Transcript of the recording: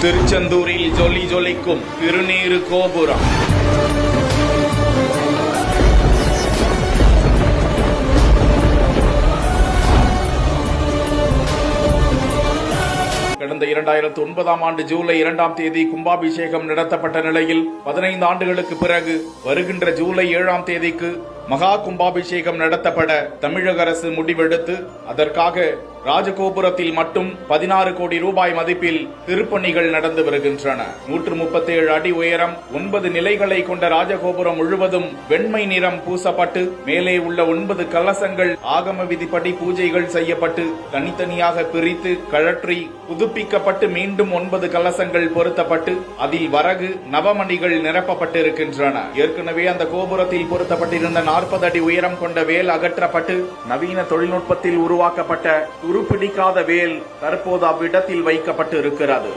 திருச்செந்தூரில் ஜொலி ஜொலிக்கும் திருநீறு கோபுரம். கடந்த 2009ஆம் ஆண்டு ஜூலை 2ஆம் தேதி கும்பாபிஷேகம் நடத்தப்பட்ட நிலையில் 15 ஆண்டுகளுக்கு பிறகு வருகின்ற ஜூலை 7ஆம் தேதிக்கு மகா கும்பாபிஷேகம் நடத்தப்பட தமிழக அரசு முடிவெடுத்து அதற்காக ராஜகோபுரத்தில் மட்டும் 16 கோடி ரூபாய் மதிப்பில் திருப்பணிகள் நடந்து வருகின்றன. 137 அடி உயரம் 9 நிலைகளை கொண்ட ராஜகோபுரம் முழுவதும் வெண்மை நிறம் பூசப்பட்டு மேலே உள்ள 9 கலசங்கள் ஆகம விதிப்படி பூஜைகள் செய்யப்பட்டு தனித்தனியாக பிரித்து கழற்றி புதுப்பிக்கப்பட்டு மீண்டும் 9 கலசங்கள் பொருத்தப்பட்டு அதில் வரகு நவமணிகள் நிரப்பப்பட்டு இருக்கின்றன. ஏற்கனவே அந்த கோபுரத்தில் பொருத்தப்பட்டிருந்த 40 அடி உயரம் கொண்ட வேல் அகற்றப்பட்டு நவீன தொழில்நுட்பத்தில் உருவாக்கப்பட்ட துருப்பிடிக்காத வேல் தற்போது அவ்விடத்தில் வைக்கப்பட்டு இருக்கிறது.